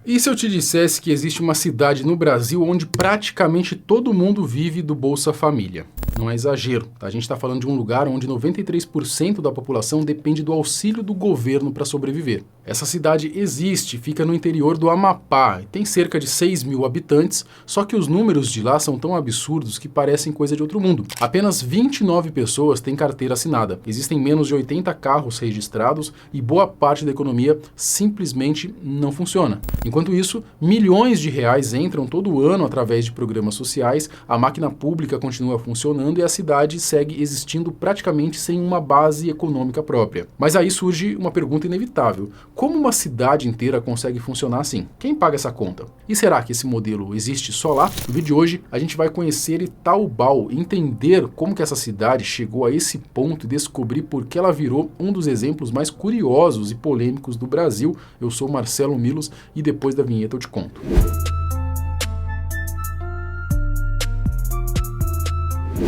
E se eu te dissesse que existe uma cidade no Brasil onde praticamente todo mundo vive do Bolsa Família? Não é exagero, tá? A gente está falando de um lugar onde 93% da população depende do auxílio do governo para sobreviver. Essa cidade existe, fica no interior do Amapá, tem cerca de 6 mil habitantes, só que os números de lá são tão absurdos que parecem coisa de outro mundo. Apenas 29 pessoas têm carteira assinada, existem menos de 80 carros registrados e boa parte da economia simplesmente não funciona. Enquanto isso, milhões de reais entram todo ano através de programas sociais, a máquina pública continua funcionando e a cidade segue existindo praticamente sem uma base econômica própria. Mas aí surge uma pergunta inevitável. Como uma cidade inteira consegue funcionar assim? Quem paga essa conta? E será que esse modelo existe só lá? No vídeo de hoje, a gente vai conhecer Itaubal, entender como que essa cidade chegou a esse ponto e descobrir por que ela virou um dos exemplos mais curiosos e polêmicos do Brasil. Eu sou Marcelo Milos e depois da vinheta eu te conto.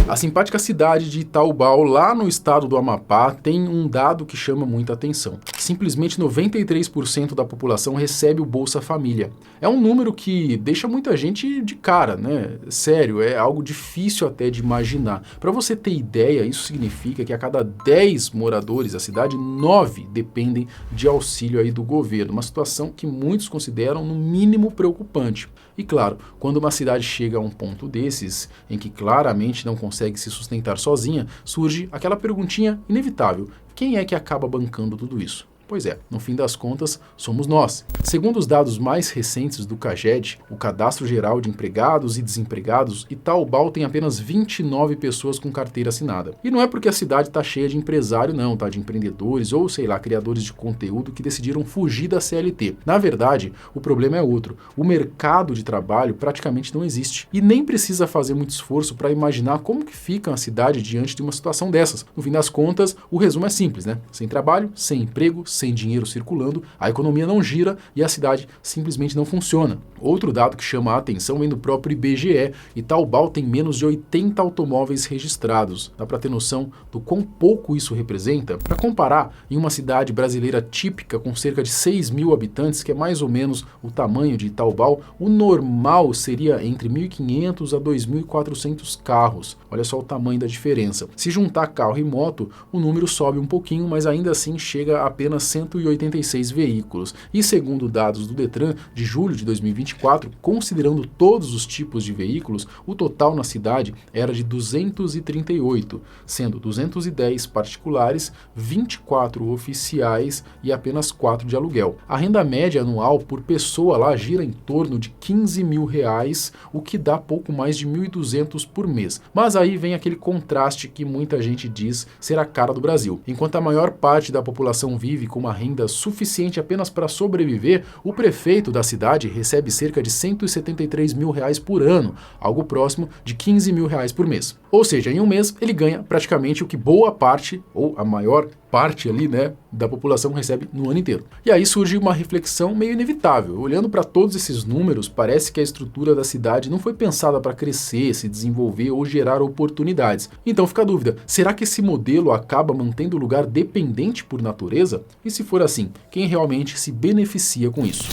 A simpática cidade de Itaubal, lá no estado do Amapá, tem um dado que chama muita atenção. Simplesmente 93% da população recebe o Bolsa Família. É um número que deixa muita gente de cara, né? Sério, é algo difícil até de imaginar. Para você ter ideia, isso significa que a cada 10 moradores da cidade, 9 dependem de auxílio aí do governo. Uma situação que muitos consideram no mínimo preocupante. E claro, quando uma cidade chega a um ponto desses, em que claramente não consegue se sustentar sozinha, surge aquela perguntinha inevitável: quem é que acaba bancando tudo isso? Pois é, no fim das contas, somos nós. Segundo os dados mais recentes do CAGED, o Cadastro Geral de Empregados e Desempregados, Itaubal tem apenas 29 pessoas com carteira assinada. E não é porque a cidade está cheia de empresário não, tá? De empreendedores ou, sei lá, criadores de conteúdo que decidiram fugir da CLT. Na verdade, o problema é outro. O mercado de trabalho praticamente não existe. E nem precisa fazer muito esforço para imaginar como que fica a cidade diante de uma situação dessas. No fim das contas, o resumo é simples, né? Sem trabalho, sem emprego, sem dinheiro circulando, a economia não gira e a cidade simplesmente não funciona. Outro dado que chama a atenção vem do próprio IBGE. Itaubal tem menos de 80 automóveis registrados. Dá para ter noção do quão pouco isso representa? Para comparar, em uma cidade brasileira típica com cerca de 6 mil habitantes, que é mais ou menos o tamanho de Itaubal, o normal seria entre 1.500 a 2.400 carros. Olha só o tamanho da diferença. Se juntar carro e moto, o número sobe um pouquinho, mas ainda assim chega a apenas 186 veículos. E segundo dados do Detran de julho de 2024, considerando todos os tipos de veículos, o total na cidade era de 238, sendo 210 particulares, 24 oficiais e apenas 4 de aluguel. A renda média anual por pessoa lá gira em torno de 15 mil reais, o que dá pouco mais de 1.200 por mês. Mas aí vem aquele contraste que muita gente diz ser a cara do Brasil. Enquanto a maior parte da população vive com uma renda suficiente apenas para sobreviver, o prefeito da cidade recebe cerca de 173 mil reais por ano, algo próximo de 15 mil reais por mês. Ou seja, em um mês ele ganha praticamente o que boa parte, ou a maior parte ali, né, da população recebe no ano inteiro. E aí surge uma reflexão meio inevitável. Olhando para todos esses números, parece que a estrutura da cidade não foi pensada para crescer, se desenvolver ou gerar oportunidades. Então fica a dúvida, será que esse modelo acaba mantendo o lugar dependente por natureza? E se for assim, quem realmente se beneficia com isso?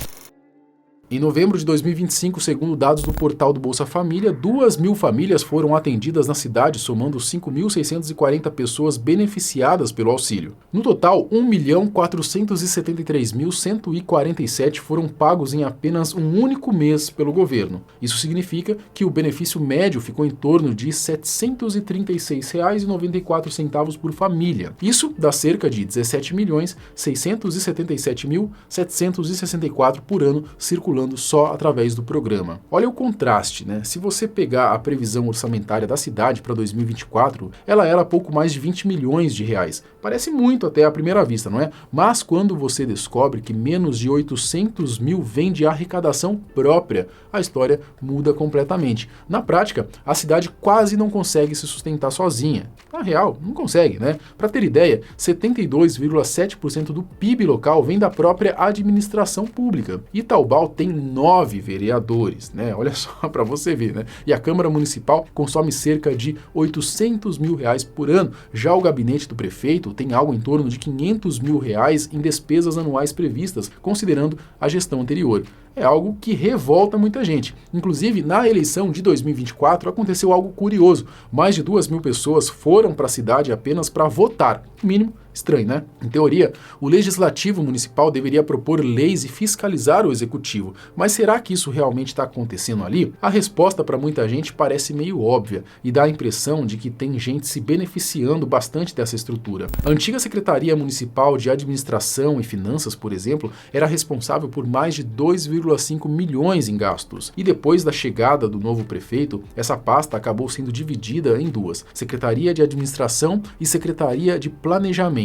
Em novembro de 2025, segundo dados do portal do Bolsa Família, 2.000 famílias foram atendidas na cidade, somando 5.640 pessoas beneficiadas pelo auxílio. No total, 1.473.147 foram pagos em apenas um único mês pelo governo. Isso significa que o benefício médio ficou em torno de R$ 736,94 por família. Isso dá cerca de 17.677.764 por ano circulando só através do programa. Olha o contraste, né? Se você pegar a previsão orçamentária da cidade para 2024, ela era pouco mais de 20 milhões de reais. Parece muito até à primeira vista, não é? Mas quando você descobre que menos de 800 mil vem de arrecadação própria, a história muda completamente. Na prática, a cidade quase não consegue se sustentar sozinha. Na real, não consegue, né? Para ter ideia, 72,7% do PIB local vem da própria administração pública. Itaubal tem 9 vereadores, né? Olha só para você ver, né? E a Câmara Municipal consome cerca de 800 mil reais por ano. Já o gabinete do prefeito tem algo em torno de 500 mil reais em despesas anuais previstas, considerando a gestão anterior. é algo que revolta muita gente. Inclusive, na eleição de 2024 aconteceu algo curioso. Mais de 2.000 pessoas foram para a cidade apenas para votar. Mínimo estranho, né? Em teoria, o Legislativo Municipal deveria propor leis e fiscalizar o Executivo. Mas será que isso realmente está acontecendo ali? A resposta para muita gente parece meio óbvia e dá a impressão de que tem gente se beneficiando bastante dessa estrutura. A antiga Secretaria Municipal de Administração e Finanças, por exemplo, era responsável por mais de 2,5 milhões em gastos. E depois da chegada do novo prefeito, essa pasta acabou sendo dividida em duas: Secretaria de Administração e Secretaria de Planejamento,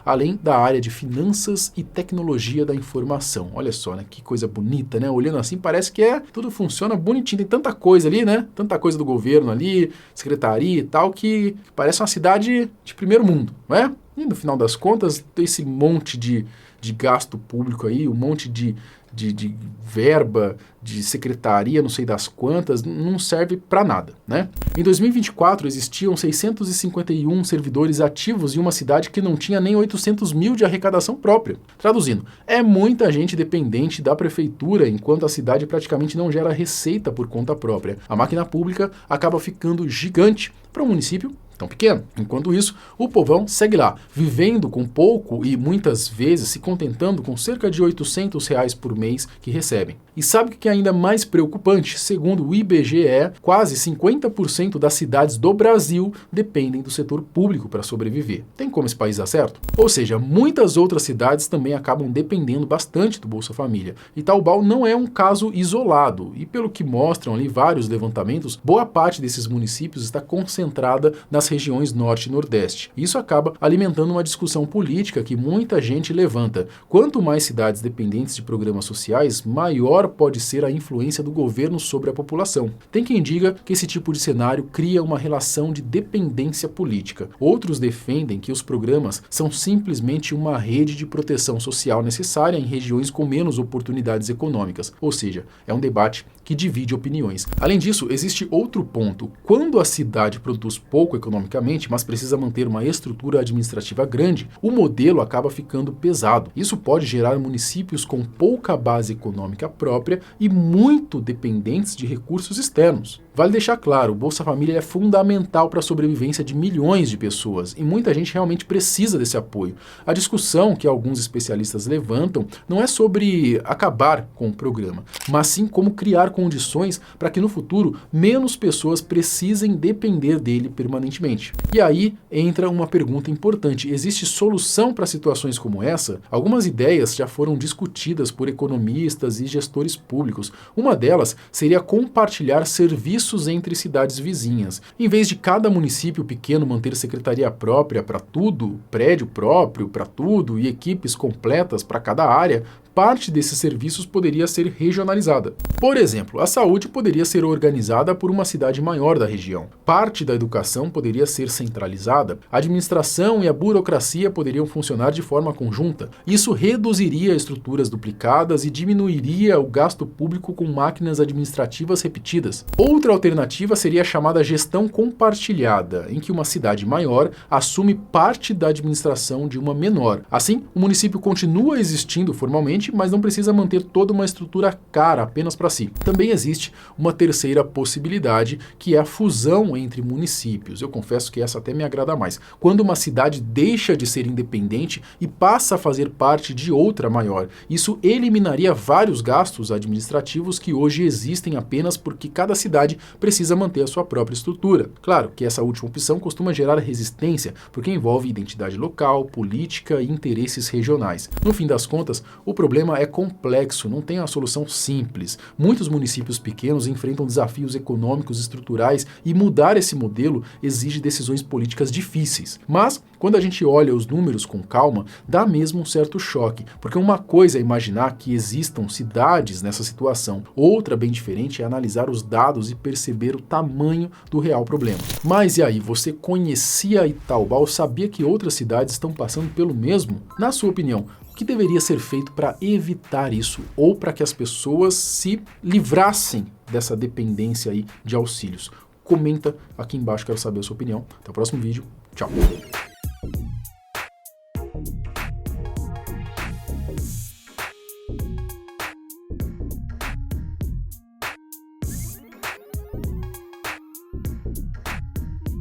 além da área de Finanças e Tecnologia da Informação. Olha só, né? Que coisa bonita, né? Olhando assim parece que tudo funciona bonitinho, tem tanta coisa ali, né? Tanta coisa do governo ali, secretaria e tal, que parece uma cidade de primeiro mundo, não é? E no final das contas, esse monte de gasto público aí, um monte de verba, de secretaria, não sei das quantas, não serve para nada, né? Em 2024, existiam 651 servidores ativos em uma cidade que não tinha nem 800 mil de arrecadação própria. Traduzindo, é muita gente dependente da prefeitura, enquanto a cidade praticamente não gera receita por conta própria. A máquina pública acaba ficando gigante para um município tão pequeno. Enquanto isso, o povão segue lá, vivendo com pouco e muitas vezes se contentando com cerca de R$800 por mês que recebem. E sabe o que é ainda mais preocupante? Segundo o IBGE, quase 50% das cidades do Brasil dependem do setor público para sobreviver. Tem como esse país dar certo? Ou seja, muitas outras cidades também acabam dependendo bastante do Bolsa Família. E Taubal não é um caso isolado. E pelo que mostram ali vários levantamentos, boa parte desses municípios está concentrada nas regiões norte e nordeste. Isso acaba alimentando uma discussão política que muita gente levanta. Quanto mais cidades dependentes de programas sociais, maior pode ser a influência do governo sobre a população. Tem quem diga que esse tipo de cenário cria uma relação de dependência política. Outros defendem que os programas são simplesmente uma rede de proteção social necessária em regiões com menos oportunidades econômicas. Ou seja, é um debate que divide opiniões. Além disso, existe outro ponto. Quando a cidade produz pouco economicamente, mas precisa manter uma estrutura administrativa grande, o modelo acaba ficando pesado. Isso pode gerar municípios com pouca base econômica própria e muito dependentes de recursos externos. Vale deixar claro, o Bolsa Família é fundamental para a sobrevivência de milhões de pessoas e muita gente realmente precisa desse apoio. A discussão que alguns especialistas levantam não é sobre acabar com o programa, mas sim como criar condições para que no futuro menos pessoas precisem depender dele permanentemente. E aí entra uma pergunta importante: existe solução para situações como essa? Algumas ideias já foram discutidas por economistas e gestores públicos. Uma delas seria compartilhar serviços entre cidades vizinhas. Em vez de cada município pequeno manter secretaria própria para tudo, prédio próprio para tudo e equipes completas para cada área, parte desses serviços poderia ser regionalizada. Por exemplo, a saúde poderia ser organizada por uma cidade maior da região. Parte da educação poderia ser centralizada. A administração e a burocracia poderiam funcionar de forma conjunta. Isso reduziria estruturas duplicadas e diminuiria o gasto público com máquinas administrativas repetidas. Outra alternativa seria a chamada gestão compartilhada, em que uma cidade maior assume parte da administração de uma menor. Assim, o município continua existindo formalmente, mas não precisa manter toda uma estrutura cara apenas para si. Também existe uma terceira possibilidade, que é a fusão entre municípios. Eu confesso que essa até me agrada mais. Quando uma cidade deixa de ser independente e passa a fazer parte de outra maior, isso eliminaria vários gastos administrativos que hoje existem apenas porque cada cidade precisa manter a sua própria estrutura. Claro que essa última opção costuma gerar resistência, porque envolve identidade local, política e interesses regionais. No fim das contas, o problema é complexo, não tem uma solução simples. Muitos municípios pequenos enfrentam desafios econômicos, estruturais, e mudar esse modelo exige decisões políticas difíceis. Mas, quando a gente olha os números com calma, dá mesmo um certo choque, porque uma coisa é imaginar que existam cidades nessa situação, outra bem diferente é analisar os dados e perceber o tamanho do real problema. Mas e aí, você conhecia Itaubá, sabia que outras cidades estão passando pelo mesmo? Na sua opinião, o que deveria ser feito para evitar isso ou para que as pessoas se livrassem dessa dependência aí de auxílios? Comenta aqui embaixo, quero saber a sua opinião. Até o próximo vídeo. Tchau!